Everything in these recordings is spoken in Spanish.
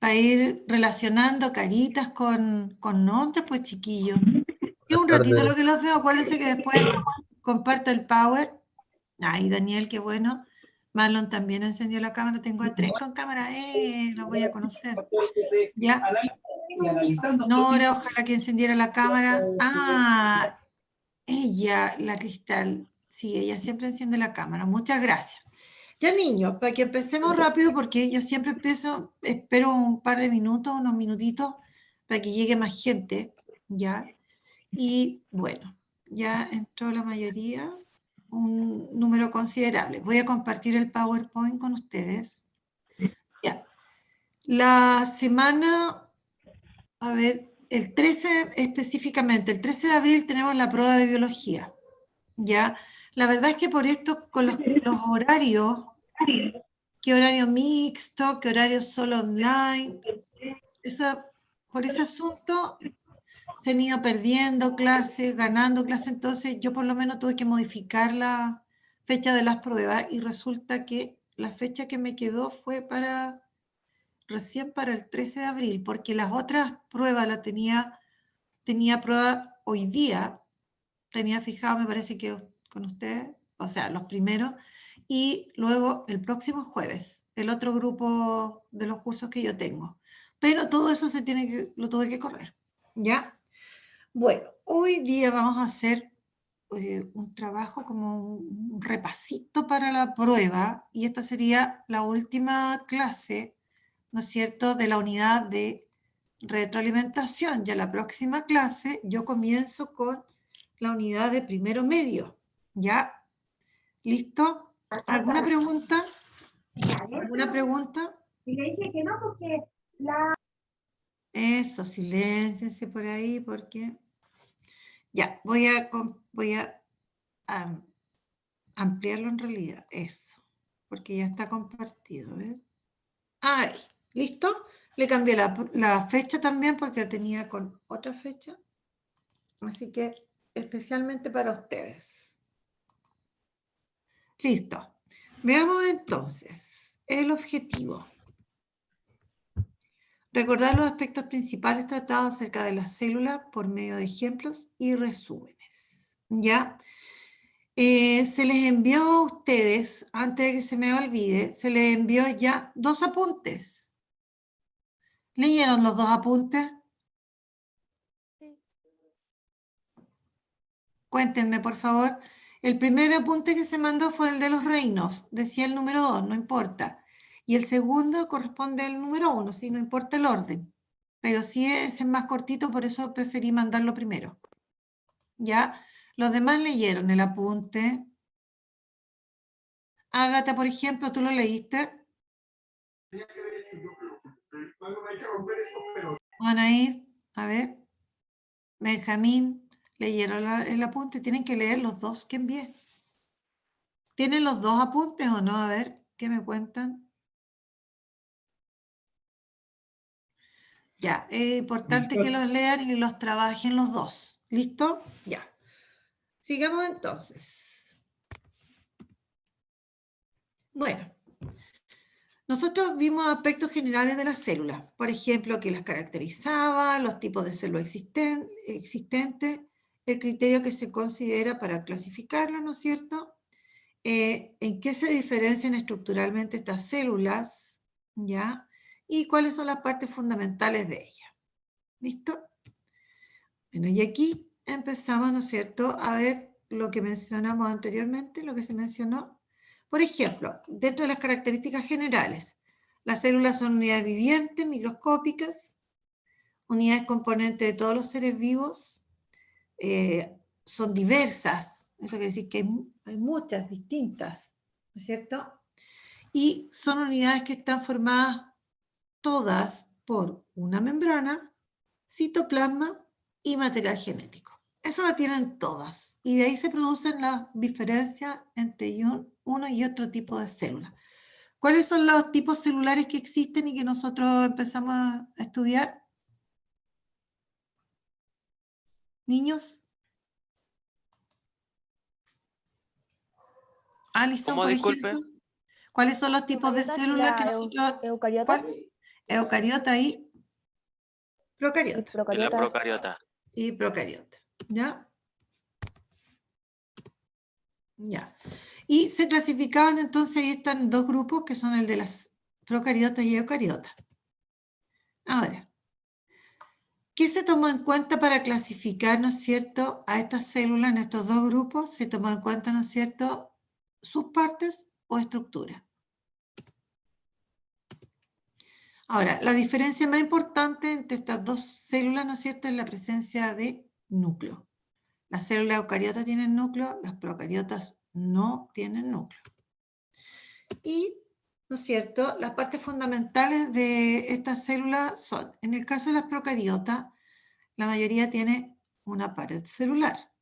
para ir relacionando caritas con nombres, pues chiquillos. Y un Buenas ratito tardes. lo que los veo, acuérdense que después comparto el power. Ay, Daniel, qué bueno. Marlon también encendió la cámara, tengo a 3 con cámara, los voy a conocer. Ya. Nora, ojalá que encendiera la cámara. Ah, ella, la Cristal. Sí, ella siempre enciende la cámara. Muchas gracias. Ya, niños, para que empecemos rápido, porque yo siempre empiezo, espero un par de minutos, unos minutitos, para que llegue más gente, ¿ya? Y bueno, ya entró la mayoría, un número considerable. Voy a compartir el PowerPoint con ustedes. Ya. La semana, a ver, el 13 específicamente, el 13 de abril tenemos la prueba de biología, ¿ya? La verdad es que por esto, con los horarios, qué horario mixto, qué horario solo online, por ese asunto se han ido perdiendo clases, ganando clases, entonces yo por lo menos tuve que modificar la fecha de las pruebas y resulta que la fecha que me quedó fue recién para el 13 de abril, porque las otras pruebas tenía prueba hoy día, tenía fijado, me parece que con ustedes, o sea, los primeros, y luego el próximo jueves, el otro grupo de los cursos que yo tengo. Pero todo eso lo tuve que correr, ¿ya? Bueno, hoy día vamos a hacer un trabajo como un repasito para la prueba, y esta sería la última clase, ¿no es cierto?, de la unidad de retroalimentación. Ya la próxima clase yo comienzo con la unidad de primero medio. ¿Ya? ¿Listo? ¿Alguna pregunta? ¿Alguna pregunta? Y le dije que no, porque Eso, silénciense por ahí porque... Ya, voy a ampliarlo en realidad, eso, porque ya está compartido, ¿ves? Ahí, ¿listo? Le cambié la fecha también porque la tenía con otra fecha, así que especialmente para ustedes. Listo. Veamos entonces el objetivo. Recordar los aspectos principales tratados acerca de las células por medio de ejemplos y resúmenes. ¿Ya? Se les envió a ustedes, antes de que se me olvide, se les envió ya 2 apuntes. ¿Leyeron los 2 apuntes? sí. Cuéntenme, por favor. El primer apunte que se mandó fue el de los reinos, decía el número 2, no importa. Y el segundo corresponde al número 1, sí, no importa el orden. Pero sí es el más cortito, por eso preferí mandarlo primero. ¿Ya? Los demás leyeron el apunte. Ágata, por ejemplo, ¿tú lo leíste? Anaí, a ver. Benjamín, leyeron el apunte. Tienen que leer los 2 que envié. ¿Tienen los 2 apuntes o no? A ver, ¿qué me cuentan? Ya, es importante que los lean y los trabajen los 2. ¿Listo? Ya. Sigamos entonces. Bueno, nosotros vimos aspectos generales de las células. Por ejemplo, que las caracterizaba, los tipos de células existentes, el criterio que se considera para clasificarlo, ¿no es cierto? En qué se diferencian estructuralmente estas células, ¿ya? Y cuáles son las partes fundamentales de ellas. ¿Listo? Bueno, y aquí empezamos, ¿no es cierto?, a ver lo que mencionamos anteriormente, lo que se mencionó. Por ejemplo, dentro de las características generales, las células son unidades vivientes, microscópicas, unidades componentes de todos los seres vivos, son diversas, eso quiere decir que hay muchas distintas, ¿no es cierto? Y son unidades que están formadas todas por una membrana, citoplasma y material genético. Eso lo tienen todas. Y de ahí se producen las diferencias entre uno y otro tipo de células. ¿Cuáles son los tipos celulares que existen y que nosotros empezamos a estudiar? Niños. Alison, ¿Cómo, por disculpe? ejemplo. ¿Cuáles son los tipos de Eucariotas y células que la nosotros... eucariotas. ¿Cuál? Eucariota y Y procariota. Y la procariotas. procariota. Y procariota. ¿Ya? Ya. Y se clasificaban entonces, ahí están dos grupos que son el de las procariotas y eucariotas. Ahora, ¿qué se tomó en cuenta para clasificar, ¿no es cierto?, a estas células en estos dos grupos? Se tomó en cuenta, ¿no es cierto?, sus partes o estructuras. Ahora, la diferencia más importante entre estas dos células, ¿no es cierto?, es la presencia de núcleo. Las células eucariotas tienen núcleo, las procariotas no tienen núcleo. Y, ¿no es cierto?, las partes fundamentales de estas células son, en el caso de las procariotas, la mayoría tiene una pared celular.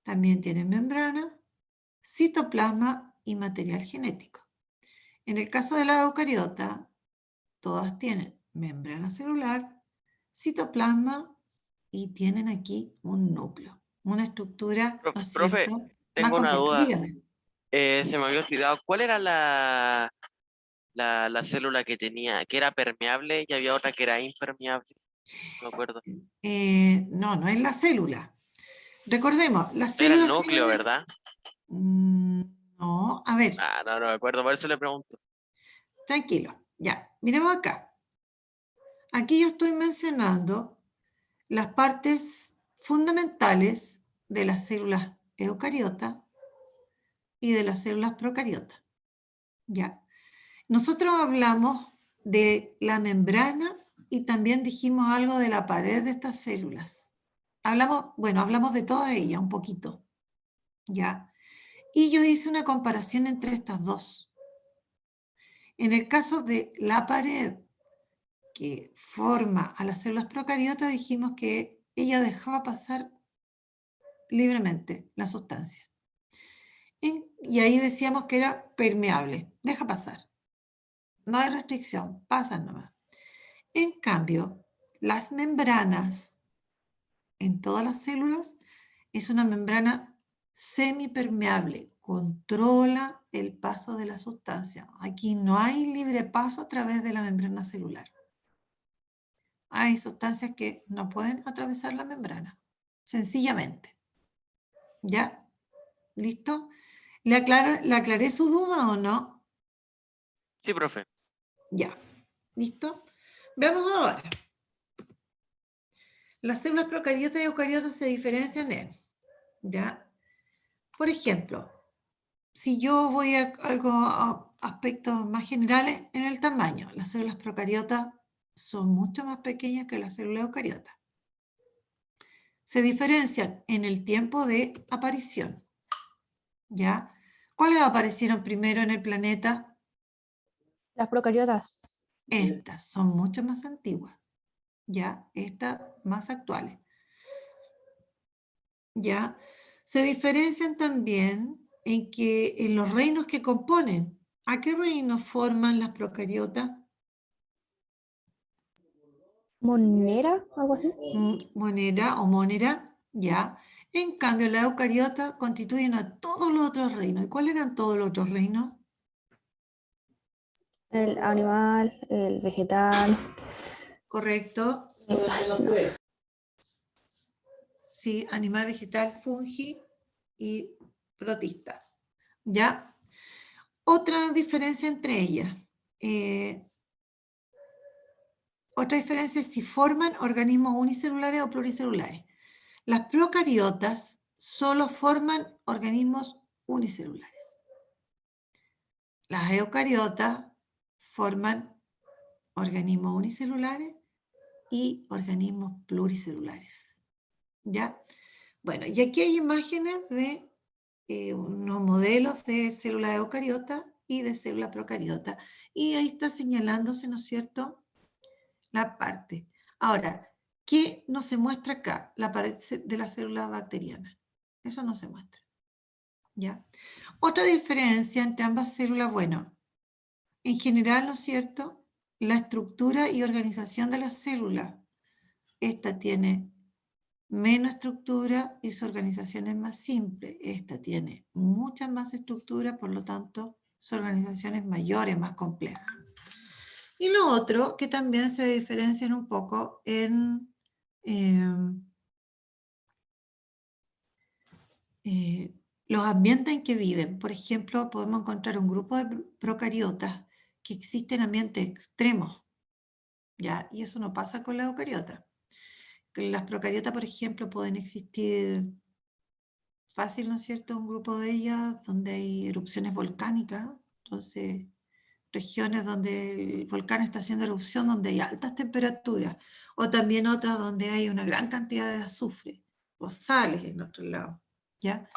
También tienen membrana, citoplasma y material genético. En el caso de la eucariota, todas tienen membrana celular, citoplasma y tienen aquí un núcleo, una estructura, ¿no es Profe, cierto?, más tengo una compleja. duda. Dígame. Se me había olvidado. ¿Cuál era la célula que tenía, que era permeable y había otra que era impermeable? No me acuerdo. No, no es la célula. Recordemos, las Era el células núcleo, tienen... ¿verdad? No, a ver, Ah, no me acuerdo, por eso le pregunto. tranquilo. Ya, miremos acá. Aquí yo estoy mencionando las partes fundamentales de las células eucariotas y de las células procariotas. ¿Ya? Nosotros hablamos de la membrana y también dijimos algo de la pared de estas células. Hablamos de todas ellas un poquito. ¿Ya? Y yo hice una comparación entre estas dos. En el caso de la pared que forma a las células procariotas, dijimos que ella dejaba pasar libremente la sustancia. Y ahí decíamos que era permeable, deja pasar. No hay restricción, pasan nomás. En cambio, las membranas en todas las células es una membrana semipermeable, controla el paso de la sustancia. Aquí no hay libre paso a través de la membrana celular. Hay sustancias que no pueden atravesar la membrana, sencillamente. ¿Ya? ¿Listo? ¿Le aclaré su duda o no? Sí, profe. Ya. ¿Listo? Veamos ahora. Las células procariotas y eucariotas se diferencian en, ¿ya? Por ejemplo, si yo voy a aspectos más generales, en el tamaño, las células procariotas son mucho más pequeñas que las células eucariotas. Se diferencian en el tiempo de aparición, ¿ya? ¿Cuáles aparecieron primero en el planeta? Las procariotas. Estas son mucho más antiguas, ¿ya? Estas más actuales, ¿ya? Se diferencian también en los reinos que componen. ¿A qué reinos forman las procariotas? Monera, algo así. Monera o monera, ¿ya? En cambio, la eucariota constituyen a todos los otros reinos. ¿Y cuáles eran todos los otros reinos? El animal, el vegetal. Correcto. No. Sí, animal, vegetal, fungi y protista. ¿Ya? Otra diferencia entre ellas. Otra diferencia es si forman organismos unicelulares o pluricelulares. Las procariotas solo forman organismos unicelulares. Las eucariotas forman organismos unicelulares y organismos pluricelulares. ¿Ya? Bueno, y aquí hay imágenes de unos modelos de célula eucariota y de célula procariota. Y ahí está señalándose, ¿no es cierto?, la parte. Ahora, ¿qué no se muestra acá? La pared de la célula bacteriana. Eso no se muestra. ¿Ya? Otra diferencia entre ambas células, bueno, en general, ¿no es cierto?, la estructura y organización de la célula. Esta tiene menos estructura y su organización es más simple. Esta tiene mucha más estructura, por lo tanto, su organización es mayor, es más compleja. Y lo otro, que también se diferencian un poco en los ambientes en que viven. Por ejemplo, podemos encontrar un grupo de procariotas que existen en ambientes extremos, ¿ya? Y eso no pasa con las eucariotas. Las procariotas, por ejemplo, pueden existir fácil, ¿no es cierto?, un grupo de ellas donde hay erupciones volcánicas, entonces regiones donde el volcán está haciendo erupción, donde hay altas temperaturas, o también otras donde hay una gran cantidad de azufre, o sales en otro lado, ¿ya?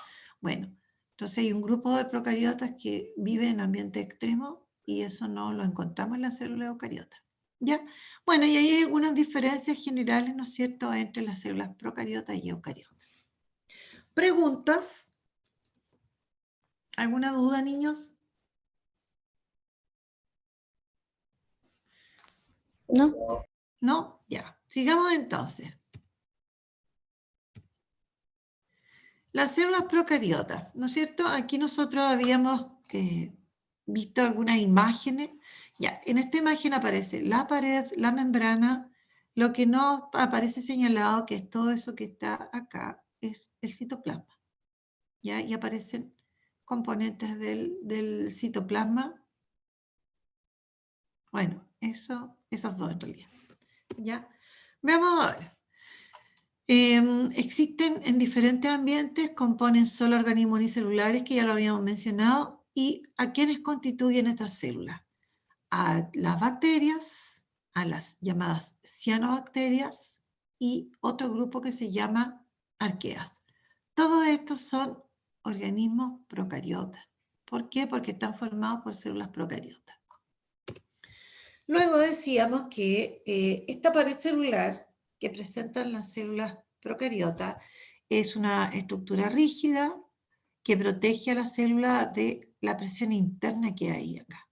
Bueno, entonces hay un grupo de procariotas que viven en ambientes extremos y eso no lo encontramos en la célula eucariota, ¿ya? Bueno, y hay algunas diferencias generales, ¿no es cierto?, entre las células procariotas y eucariotas. ¿Preguntas? ¿Alguna duda, niños? ¿No? ¿No? Ya. Sigamos entonces. Las células procariotas, ¿no es cierto? Aquí nosotros habíamos visto algunas imágenes. Ya, en esta imagen aparece la pared, la membrana. Lo que no aparece señalado, que es todo eso que está acá, es el citoplasma. ¿Ya? Y aparecen componentes del citoplasma. Bueno, esos dos en realidad. ¿Ya? Veamos ahora. Existen en diferentes ambientes, componen solo organismos unicelulares, que ya lo habíamos mencionado, y ¿a quiénes constituyen estas células? A las bacterias, a las llamadas cianobacterias y otro grupo que se llama arqueas. Todos estos son organismos procariotas. ¿Por qué? Porque están formados por células procariotas. Luego decíamos que esta pared celular que presentan las células procariotas es una estructura rígida que protege a la célula de la presión interna que hay acá.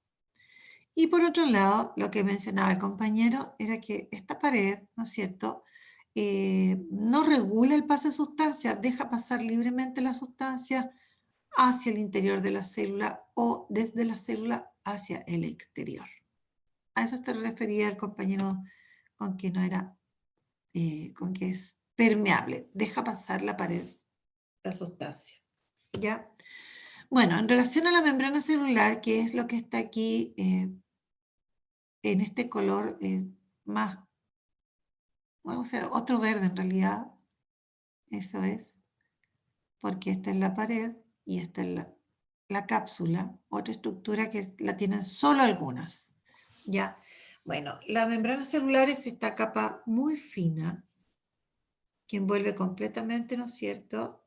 Y por otro lado, lo que mencionaba el compañero era que esta pared, ¿no es cierto?, no regula el paso de sustancias, deja pasar libremente la sustancia hacia el interior de la célula o desde la célula hacia el exterior. A eso se refería el compañero con que no era, con que es permeable, deja pasar la pared, la sustancia, ¿ya? Bueno, en relación a la membrana celular, que es lo que está aquí en este color más, o sea, otro verde en realidad, eso es, porque esta es la pared y esta es la cápsula, otra estructura que la tienen solo algunas, ¿ya? Bueno, la membrana celular es esta capa muy fina que envuelve completamente, ¿no es cierto?,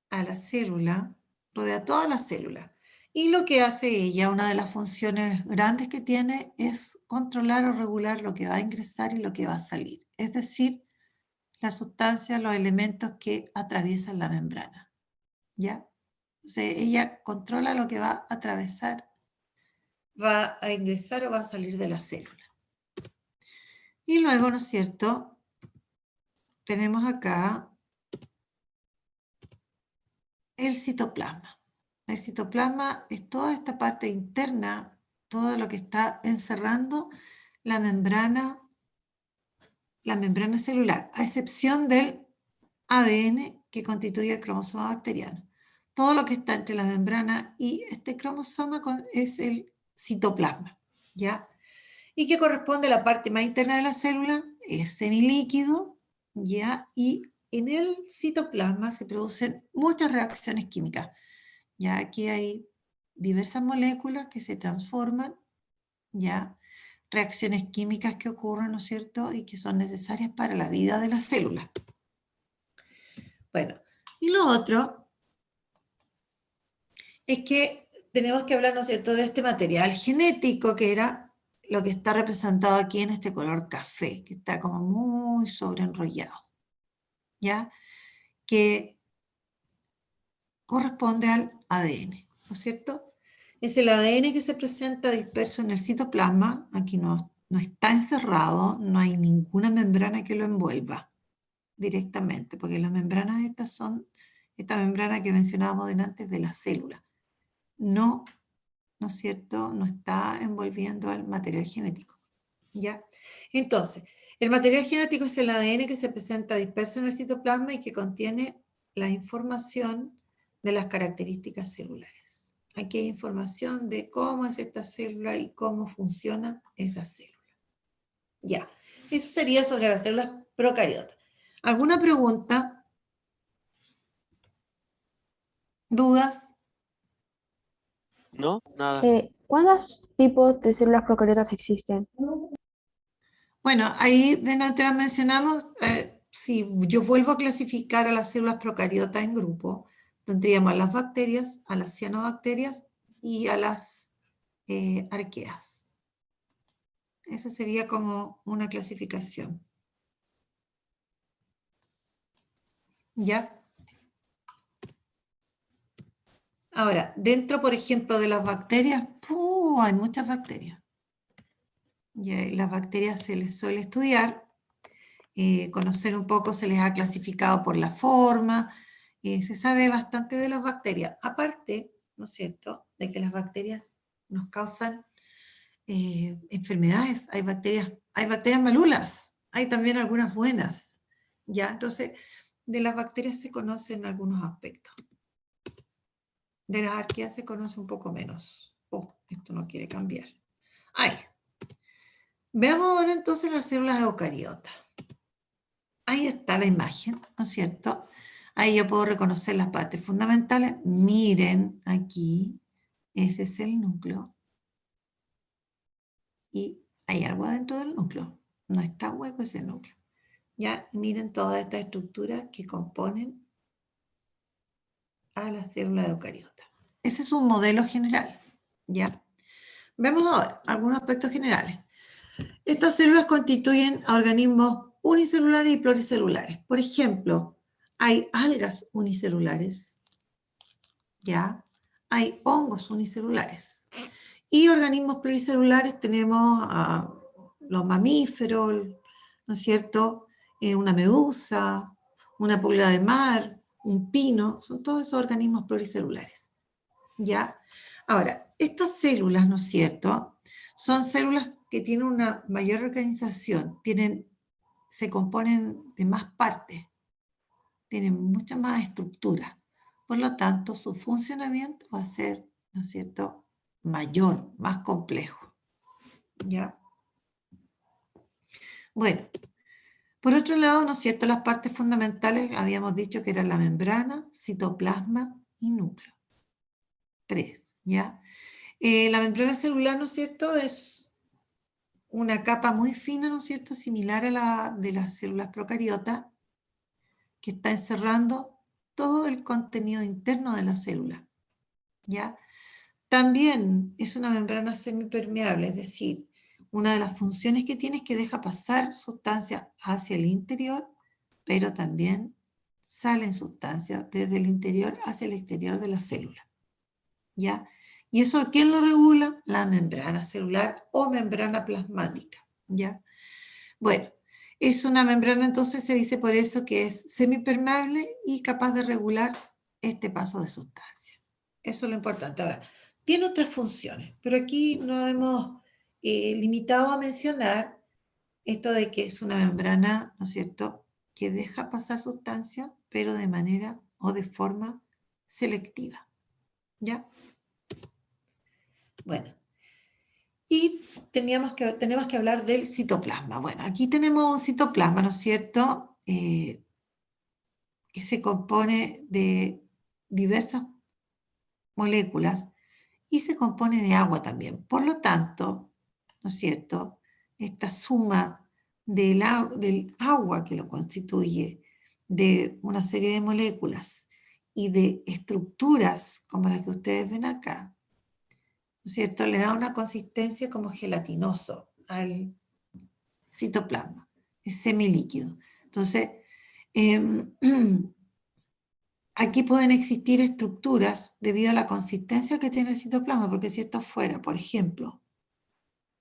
a la célula, rodea toda la célula. Y lo que hace ella, una de las funciones grandes que tiene, es controlar o regular lo que va a ingresar y lo que va a salir. Es decir, las sustancias, los elementos que atraviesan la membrana, ¿ya? O sea, ella controla lo que va a atravesar, va a ingresar o va a salir de la célula. Y luego, ¿no es cierto?, tenemos acá el citoplasma. El citoplasma es toda esta parte interna, todo lo que está encerrando la membrana celular, a excepción del ADN que constituye el cromosoma bacteriano. Todo lo que está entre la membrana y este cromosoma es el citoplasma, ¿ya? Y que corresponde a la parte más interna de la célula, es semilíquido, ¿ya? Y en el citoplasma se producen muchas reacciones químicas. Ya aquí hay diversas moléculas que se transforman, ya reacciones químicas que ocurren, ¿no es cierto?, y que son necesarias para la vida de la célula. Bueno, y lo otro es que tenemos que hablar, ¿no es cierto?, de este material genético que era lo que está representado aquí en este color café, que está como muy sobreenrollado, ¿ya? Que corresponde al ADN, ¿no es cierto? Es el ADN que se presenta disperso en el citoplasma, aquí no está encerrado, no hay ninguna membrana que lo envuelva directamente, porque las membranas estas son esta membrana que mencionábamos delante de la célula, no ¿no es cierto?, no está envolviendo al material genético. ¿Ya? Entonces, el material genético es el ADN que se presenta disperso en el citoplasma y que contiene la información de las características celulares. Aquí hay información de cómo es esta célula y cómo funciona esa célula. Ya, eso sería sobre las células procariotas. ¿Alguna pregunta? ¿Dudas? No, nada. ¿Cuántos tipos de células procariotas existen? Bueno, ahí de nuevo te las mencionamos. Si yo vuelvo a clasificar a las células procariotas en grupo, tendríamos a las bacterias, a las cianobacterias y a las arqueas. Esa sería como una clasificación. ¿Ya? Ahora, dentro, por ejemplo, de las bacterias, hay muchas bacterias. Y las bacterias se les suele estudiar, conocer un poco, se les ha clasificado por la forma, se sabe bastante de las bacterias. Aparte, ¿no es cierto?, de que las bacterias nos causan enfermedades. Hay bacterias malulas, hay también algunas buenas. ¿Ya? Entonces, de las bacterias se conocen algunos aspectos. De las arqueas se conoce un poco menos. Esto no quiere cambiar. Ahí. Veamos ahora entonces las células eucariotas. Ahí está la imagen, ¿no es cierto? Ahí yo puedo reconocer las partes fundamentales. Miren aquí, ese es el núcleo. Y hay algo dentro del núcleo. No está hueco ese núcleo. Ya, miren todas estas estructuras que componen a la célula eucariota. Ese es un modelo general, ¿ya? Vemos ahora algunos aspectos generales. Estas células constituyen a organismos unicelulares y pluricelulares. Por ejemplo, hay algas unicelulares, ¿ya? Hay hongos unicelulares. Y organismos pluricelulares tenemos a los mamíferos, ¿no es cierto? Una medusa, una pulga de mar, un pino, son todos esos organismos pluricelulares, ¿ya? Ahora, estas células, ¿no es cierto?, son células que tienen una mayor organización, se componen de más partes, tienen mucha más estructura. Por lo tanto, su funcionamiento va a ser, ¿no es cierto?, mayor, más complejo. ¿Ya? Bueno, por otro lado, ¿no es cierto?, las partes fundamentales habíamos dicho que eran la membrana, citoplasma y núcleo. 3, ¿ya? La membrana celular, ¿no es cierto?, es una capa muy fina, ¿no es cierto?, similar a la de las células procariotas, que está encerrando todo el contenido interno de la célula, ¿ya? También es una membrana semipermeable, es decir, una de las funciones que tiene es que deja pasar sustancias hacia el interior, pero también salen sustancias desde el interior hacia el exterior de la célula, ¿ya? ¿Y eso quién lo regula? La membrana celular o membrana plasmática, ¿ya? Bueno, es una membrana, entonces se dice por eso que es semipermeable y capaz de regular este paso de sustancias. Eso es lo importante. Ahora, tiene otras funciones, pero aquí nos hemos limitado a mencionar esto de que es una membrana, ¿no es cierto?, que deja pasar sustancias, pero de manera o de forma selectiva. ¿Ya? Bueno. Y tenemos que hablar del citoplasma. Bueno, aquí tenemos un citoplasma, ¿no es cierto?, que se compone de diversas moléculas y se compone de agua también. Por lo tanto, ¿no es cierto?, esta suma del agua que lo constituye, de una serie de moléculas y de estructuras como las que ustedes ven acá, ¿no es cierto?, le da una consistencia como gelatinoso al citoplasma, es semilíquido. Entonces, aquí pueden existir estructuras debido a la consistencia que tiene el citoplasma, porque si esto fuera, por ejemplo,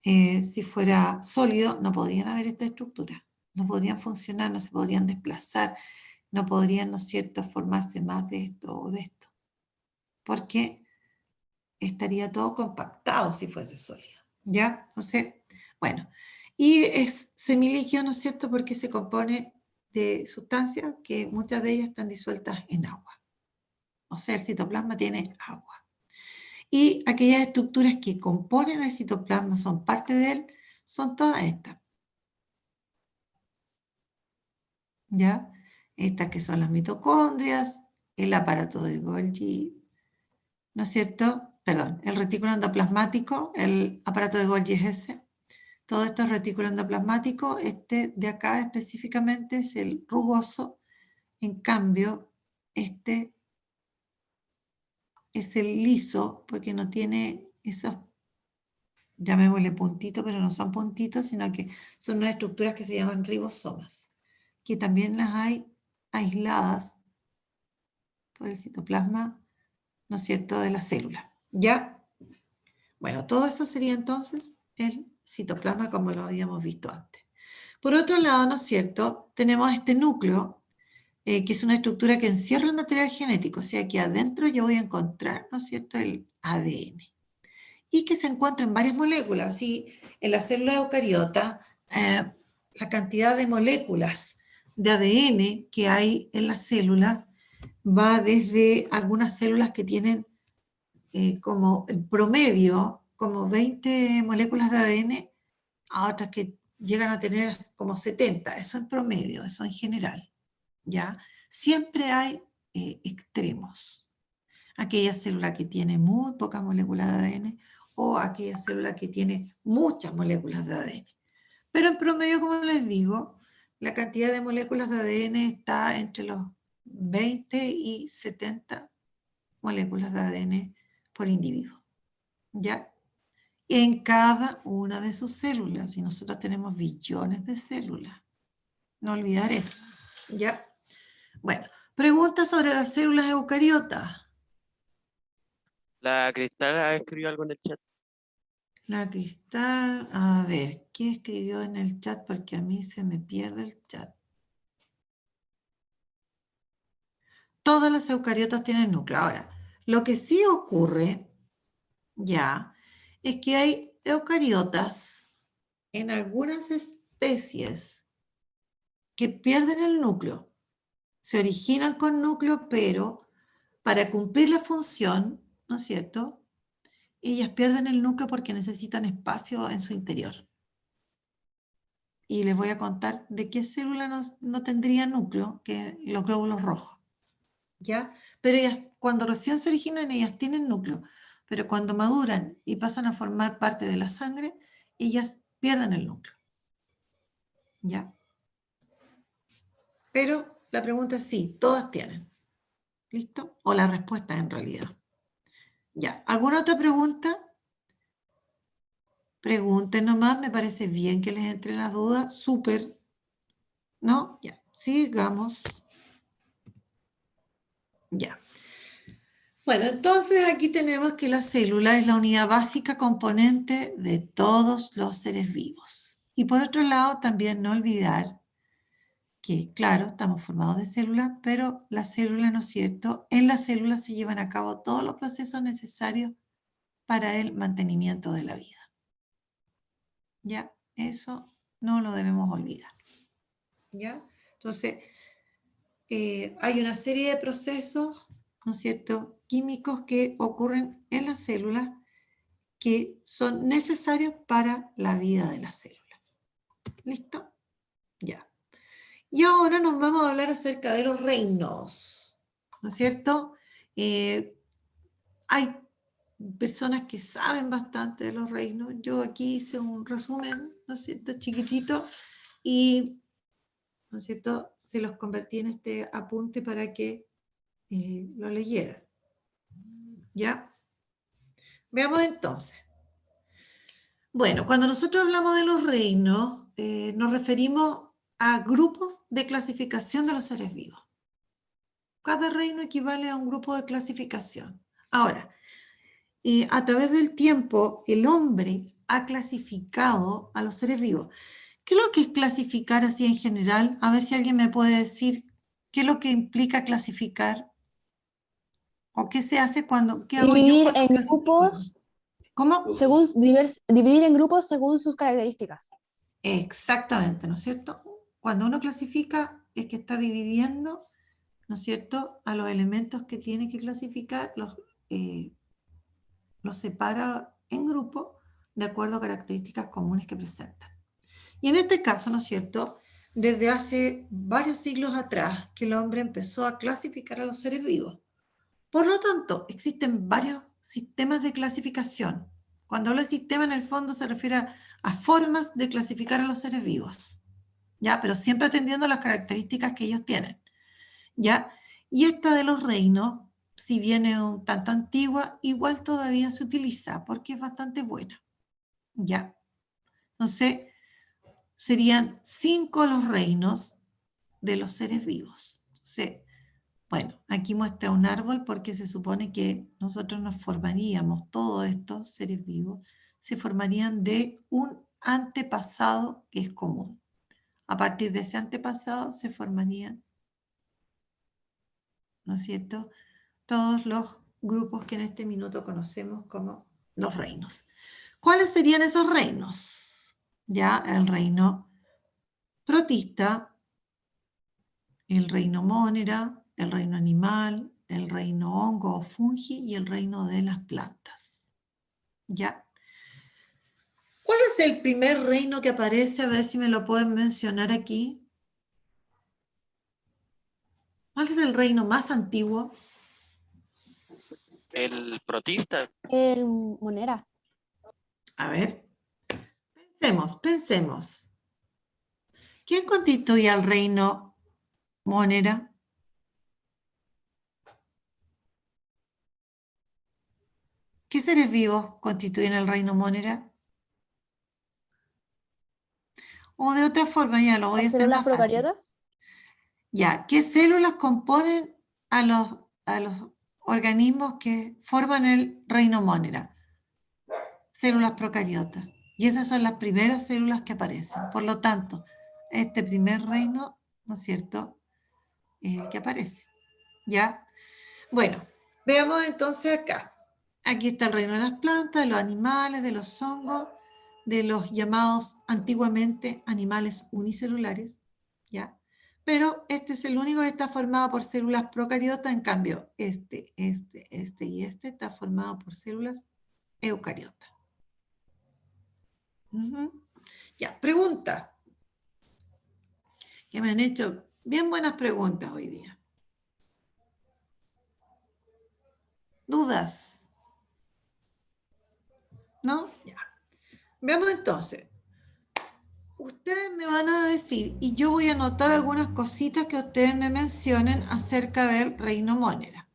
si fuera sólido, no podrían haber esta estructura, no podrían funcionar, no se podrían desplazar, no podrían, ¿no es cierto?, formarse más de esto o de esto, porque estaría todo compactado si fuese sólido, ¿ya? Entonces, bueno, y es semilíquido, ¿no es cierto?, porque se compone de sustancias que muchas de ellas están disueltas en agua. O sea, el citoplasma tiene agua. Y aquellas estructuras que componen el citoplasma, son parte de él, son todas estas. ¿Ya? Estas que son las mitocondrias, el aparato de Golgi, ¿no es cierto? Perdón, el retículo endoplasmático, el aparato de Golgi es ese. Todo esto es retículo endoplasmático. Este de acá específicamente es el rugoso. En cambio, este es el liso, porque no tiene esos, llamémosle puntitos, pero no son puntitos, sino que son unas estructuras que se llaman ribosomas, que también las hay aisladas por el citoplasma, ¿no es cierto?, de la célula. ¿Ya? Bueno, todo eso sería entonces el citoplasma como lo habíamos visto antes. Por otro lado, ¿no es cierto?, tenemos este núcleo, que es una estructura que encierra el material genético, o sea, aquí adentro yo voy a encontrar, ¿no es cierto?, el ADN. Y que se encuentra en varias moléculas. Así, en la célula eucariota, la cantidad de moléculas de ADN que hay en la célula va desde algunas células que tienen como el promedio, como 20 moléculas de ADN, a otras que llegan a tener como 70. Eso en promedio, eso en general. ¿Ya? Siempre hay extremos. Aquella célula que tiene muy pocas moléculas de ADN o aquella célula que tiene muchas moléculas de ADN. Pero en promedio, como les digo, la cantidad de moléculas de ADN está entre los 20 y 70 moléculas de ADN por individuo. ¿Ya? En cada una de sus células, y nosotros tenemos billones de células. No olvidar eso. ¿Ya? Bueno, pregunta sobre las células eucariotas. La Cristal escribió algo en el chat. La Cristal, a ver, ¿qué escribió en el chat? Porque a mí se me pierde el chat. Todas las eucariotas tienen núcleo. Ahora, lo que sí ocurre, ya, es que hay eucariotas en algunas especies que pierden el núcleo. Se originan con núcleo, pero para cumplir la función, ¿no es cierto?, ellas pierden el núcleo porque necesitan espacio en su interior. Y les voy a contar de qué célula no tendría núcleo, que los glóbulos rojos. ¿Ya? Pero ellas, cuando recién se originan, ellas tienen núcleo, pero cuando maduran y pasan a formar parte de la sangre, ellas pierden el núcleo. ¿Ya? Pero la pregunta es sí, todas tienen. ¿Listo? O la respuesta en realidad. ¿Ya? ¿Alguna otra pregunta? Pregunten nomás, me parece bien que les entre la duda, súper. ¿No? Ya, sigamos. Ya. Bueno, entonces aquí tenemos que la célula es la unidad básica componente de todos los seres vivos. Y por otro lado, también no olvidar que, claro, estamos formados de células, pero la célula, ¿no es cierto?, en la célula se llevan a cabo todos los procesos necesarios para el mantenimiento de la vida. ¿Ya? Eso no lo debemos olvidar. ¿Ya? Entonces, hay una serie de procesos, ¿no es cierto?, químicos que ocurren en las células que son necesarios para la vida de las células. ¿Listo? Ya. Y ahora nos vamos a hablar acerca de los reinos, ¿no es cierto? Hay personas que saben bastante de los reinos. Yo aquí hice un resumen, ¿no es cierto?, chiquitito, y, ¿no es cierto?, se los convertí en este apunte para que lo leyeran. ¿Ya? Veamos entonces. Bueno, cuando nosotros hablamos de los reinos, nos referimos a grupos de clasificación de los seres vivos. Cada reino equivale a un grupo de clasificación. Ahora, a través del tiempo, el hombre ha clasificado a los seres vivos. ¿Qué es lo que es clasificar así en general? A ver si alguien me puede decir qué es lo que implica clasificar. ¿O qué se hace cuando, qué hago yo Dividir cuando en clasifico? grupos ¿Cómo? según dividir en grupos según sus características. Exactamente, ¿no es cierto? Cuando uno clasifica es que está dividiendo, ¿no es cierto?, a los elementos que tiene que clasificar, los separa en grupo de acuerdo a características comunes que presentan. Y en este caso, ¿no es cierto?, desde hace varios siglos atrás que el hombre empezó a clasificar a los seres vivos. Por lo tanto, existen varios sistemas de clasificación. Cuando hablo de sistema, en el fondo se refiere a formas de clasificar a los seres vivos, ¿ya? Pero siempre atendiendo a las características que ellos tienen, ¿ya? Y esta de los reinos, si bien es un tanto antigua, igual todavía se utiliza porque es bastante buena, ¿ya? Entonces, serían 5 los reinos de los seres vivos. Entonces, bueno, aquí muestra un árbol porque se supone que nosotros nos formaríamos, todos estos seres vivos, se formarían de un antepasado que es común. A partir de ese antepasado se formarían, ¿no es cierto?, todos los grupos que en este minuto conocemos como los reinos. ¿Cuáles serían esos reinos? Ya, el reino protista, el reino mónera, el reino animal, el reino hongo o fungi y el reino de las plantas. ¿Ya? ¿Cuál es el primer reino que aparece? A ver si me lo pueden mencionar aquí. ¿Cuál es el reino más antiguo? El protista, El monera. A ver, pensemos. ¿Quién constituye al reino monera? ¿Qué seres vivos constituyen el reino monera? O de otra forma, ya lo voy a ¿Las hacer células más fácil. procariotas? Ya, ¿qué células componen a los organismos que forman el reino monera? Células procariotas. Y esas son las primeras células que aparecen. Por lo tanto, este primer reino, ¿no es cierto?, es el que aparece. ¿Ya? Bueno, veamos entonces acá. Aquí está el reino de las plantas, de los animales, de los hongos, de los llamados antiguamente animales unicelulares, ¿ya? Pero este es el único que está formado por células procariotas, en cambio este y este está formado por células eucariotas. Ya, pregunta. Que me han hecho bien buenas preguntas hoy día. ¿Dudas? ¿No? Ya. Veamos entonces. Ustedes me van a decir, y yo voy a anotar algunas cositas que ustedes me mencionen acerca del reino monera.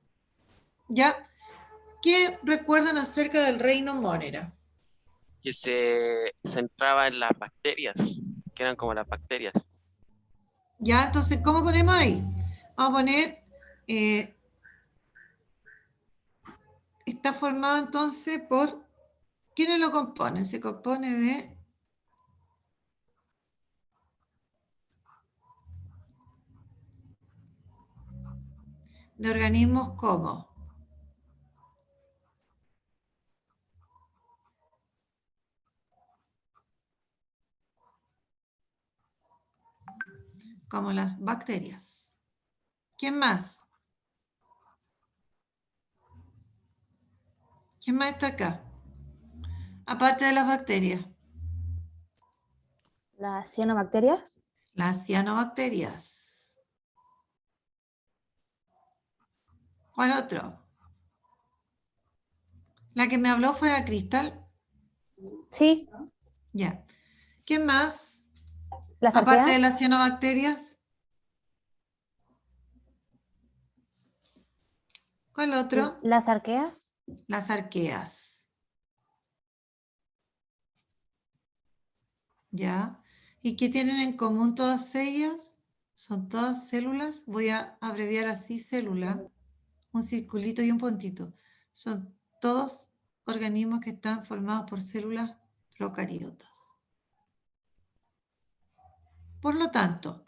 ¿Ya? ¿Qué recuerdan acerca del reino monera? que se centraba en las bacterias, que eran como las bacterias. ¿Ya? Entonces, ¿cómo ponemos ahí? Vamos a poner, está formado entonces por, ¿quiénes lo componen? Se compone de organismos como las bacterias. ¿Quién más? ¿Quién más está acá? Aparte de las bacterias. ¿Las cianobacterias? Las cianobacterias. ¿Cuál otro? La que me habló fue la cristal. Sí. Ya. ¿Qué más? ¿Las Aparte de arqueas? las cianobacterias. ¿Cuál otro? ¿Las arqueas? Las arqueas. ¿Ya? ¿Y qué tienen en común todas ellas? Son todas células. Voy a abreviar así célula. Un circulito y un puntito. Son todos organismos que están formados por células procariotas. Por lo tanto,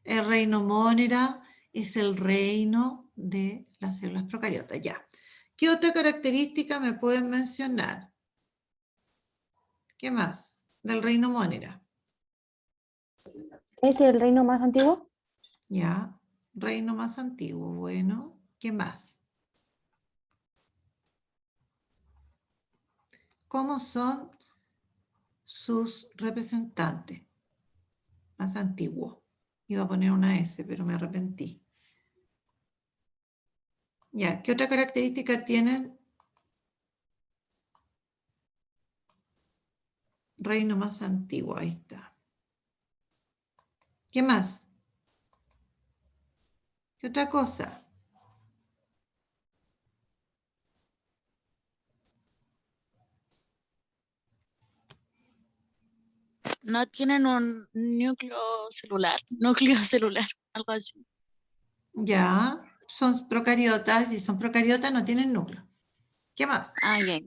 el reino monera es el reino de las células procariotas, ya. ¿Qué otra característica me pueden mencionar? ¿Qué más? Del reino Monera. ¿Es el reino más antiguo? Ya, reino más antiguo, bueno. ¿Qué más? ¿Cómo son sus representantes? Más antiguo. Iba a poner una S, pero me arrepentí. Ya, ¿qué otra característica tienen? Reino más antiguo, ahí está. ¿Qué más? ¿Qué otra cosa? No tienen un núcleo celular, algo así. Ya, son procariotas y son procariotas no tienen núcleo. ¿Qué más? Ah, ya.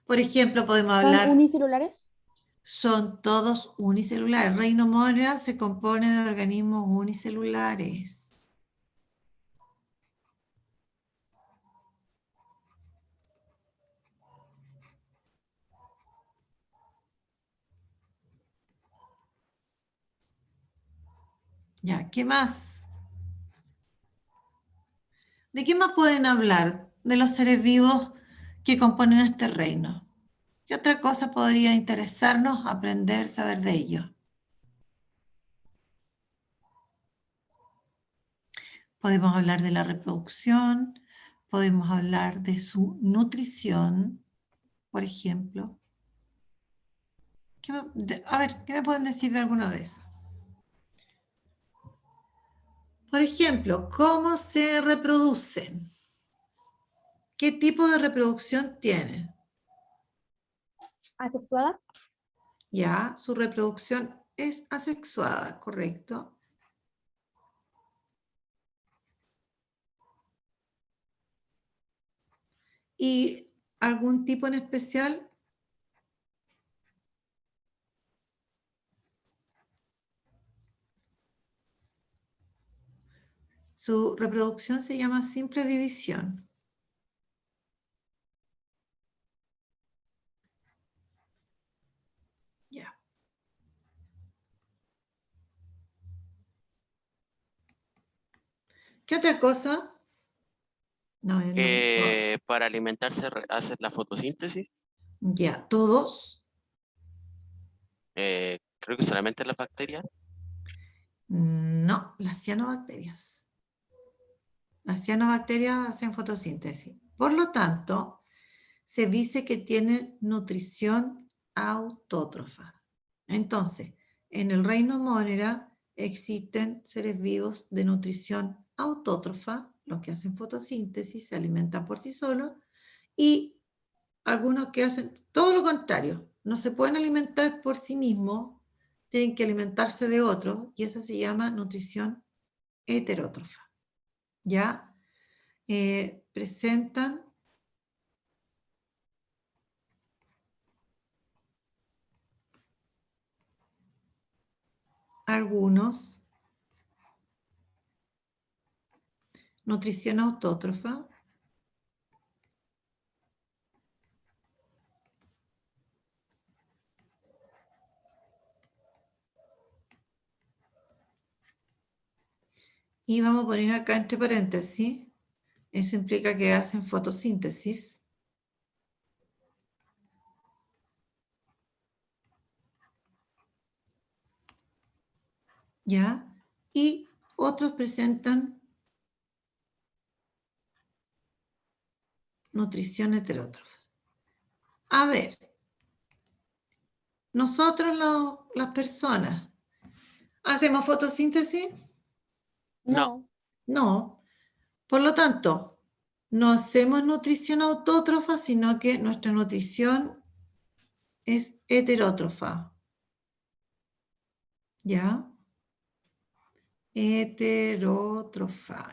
Por ejemplo, podemos ¿Son hablar, unicelulares? son todos unicelulares. El reino Monera se compone de organismos unicelulares. Ya, ¿qué más? ¿De qué más pueden hablar? De los seres vivos que componen este reino. ¿Qué otra cosa podría interesarnos aprender, saber de ellos? Podemos hablar de la reproducción, podemos hablar de su nutrición, por ejemplo. A ver, ¿qué me pueden decir de alguno de esos? Por ejemplo, ¿cómo se reproducen? ¿Qué tipo de reproducción tienen? ¿Asexuada? Ya, su reproducción es asexuada, ¿correcto? ¿Y algún tipo en especial? Su reproducción se llama simple división. Ya. ¿Qué otra cosa? No, no. Para alimentarse hacen la fotosíntesis. Ya, todos. Creo que solamente las bacterias. No, las cianobacterias. Las cianobacterias hacen fotosíntesis. Por lo tanto, se dice que tienen nutrición autótrofa. Entonces, en el reino Monera existen seres vivos de nutrición autótrofa, los que hacen fotosíntesis, se alimentan por sí solos, y algunos que hacen todo lo contrario, no se pueden alimentar por sí mismos, tienen que alimentarse de otros, y esa se llama nutrición heterótrofa. ¿Ya? Presentan algunos nutrición autótrofa, y vamos a poner acá entre paréntesis, eso implica que hacen fotosíntesis. ¿Ya? Y otros presentan nutrición heterótrofa. A ver, nosotros las personas, ¿hacemos fotosíntesis? No. No. Por lo tanto, no hacemos nutrición autótrofa, sino que nuestra nutrición es heterótrofa. ¿Ya? Heterótrofa.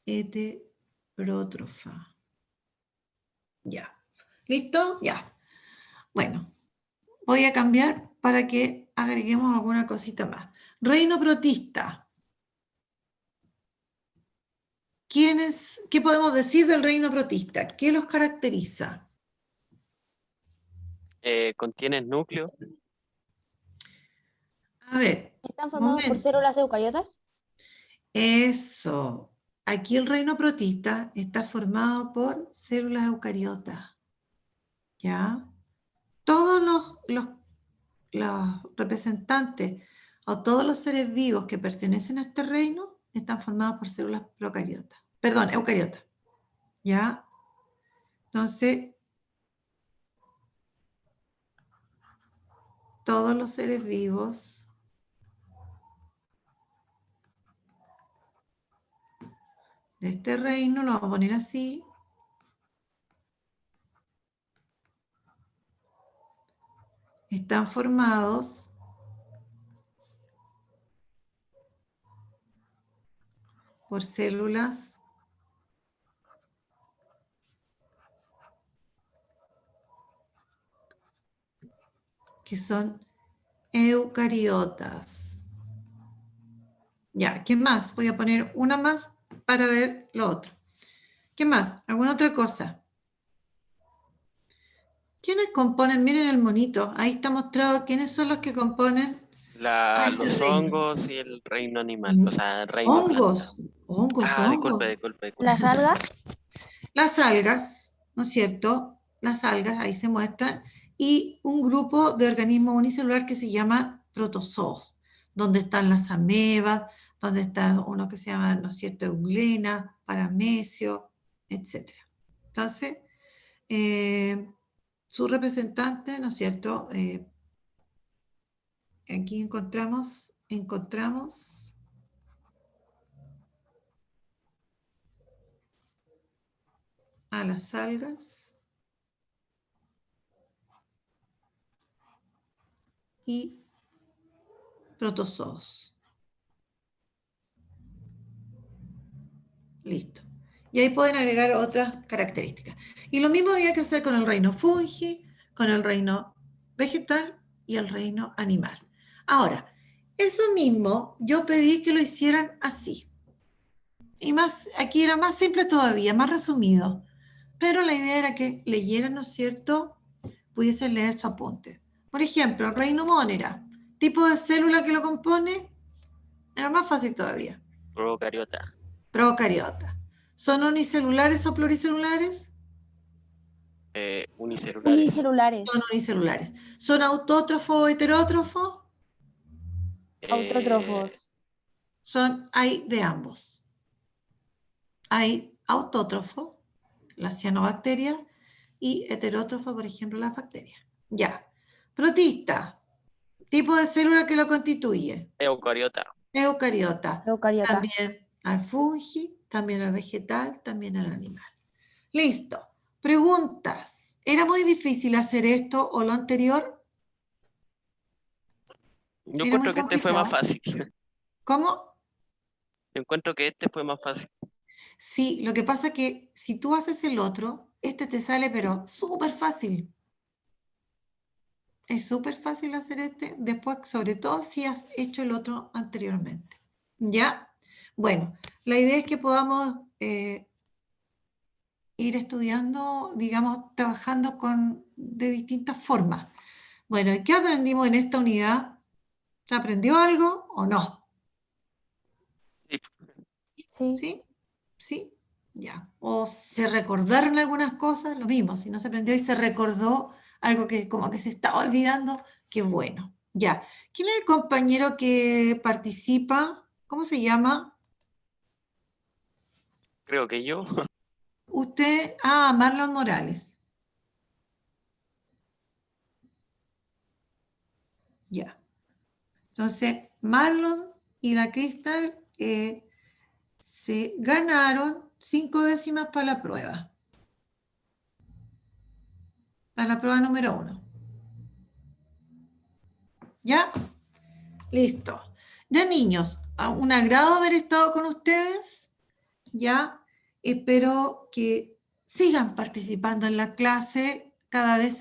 Heterótrofa. Ya. ¿Listo? Ya. Bueno, voy a cambiar para que agreguemos alguna cosita más. Reino protista. ¿Qué podemos decir del reino protista? ¿Qué los caracteriza? ¿Contienen núcleo? A ver, ¿Están formados por momento. células eucariotas? Eso. Aquí el reino protista está formado por células eucariotas. ¿Ya? Todos los representantes o todos los seres vivos que pertenecen a este reino están formados por células procariotas. Perdón, eucariotas. ¿Ya? Entonces, todos los seres vivos de este reino, lo vamos a poner así, están formados por células que son eucariotas. Ya, ¿qué más? Voy a poner una más para ver lo otro. ¿Qué más? ¿Alguna otra cosa? ¿Quiénes componen? Miren el monito, ahí está mostrado quiénes son los que componen a este Los reino. hongos y el reino animal, o sea, el reino planta. Hongos. Disculpe. ¿Las algas? Las algas, ¿no es cierto? Las algas, ahí se muestran, y un grupo de organismos unicelulares que se llama protozoos, donde están las amebas, donde está uno que se llama, ¿no es cierto?, euglena, paramesio, etc. Entonces, su representante, ¿no es cierto?, aquí encontramos a las algas y protozoos. Listo. Y ahí pueden agregar otras características. Y lo mismo había que hacer con el reino fungi, con el reino vegetal y el reino animal. Ahora, eso mismo yo pedí que lo hicieran así. Y más, aquí era más simple todavía, más resumido. Pero la idea era que leyeran, ¿no es cierto?, pudiesen leer su apunte. Por ejemplo, el reino Monera, tipo de célula que lo compone, era más fácil todavía. Procariota. Procariota. ¿Son unicelulares o pluricelulares? Unicelulares. Unicelulares. Son unicelulares. ¿Son autótrofos o heterótrofos? Autótrofos. Hay de ambos. Hay autótrofo, las cianobacterias, y heterótrofo, por ejemplo, las bacterias. Ya. Protista, tipo de célula que lo constituye. Eucariota. Eucariota. Eucariota. También al fungi, también al vegetal, también al animal. Listo. Preguntas. ¿Era muy difícil hacer esto o lo anterior? Yo Era muy encuentro que este fue más complicado. fácil. ¿Cómo? Yo encuentro que este fue más fácil. Sí, lo que pasa es que si tú haces el otro, este te sale pero súper fácil. Es súper fácil hacer este, después, sobre todo si has hecho el otro anteriormente. ¿Ya? Bueno, la idea es que podamos ir estudiando, digamos, trabajando de distintas formas. Bueno, ¿y qué aprendimos en esta unidad? ¿Se aprendió algo o no? Sí. Sí. ¿Sí? ¿Sí? Ya. ¿O se recordaron algunas cosas? Lo mismo, si no se aprendió y se recordó algo que como que se estaba olvidando, qué bueno. Ya. ¿Quién es el compañero que participa? ¿Cómo se llama? Creo que yo. Usted, Marlon Morales. Ya. Entonces, Marlon y la Crystal se ganaron 5 décimas para la prueba. Para la prueba número 1. ¿Ya? Listo. Ya, niños, un agrado haber estado con ustedes. Ya, espero que sigan participando en la clase cada vez.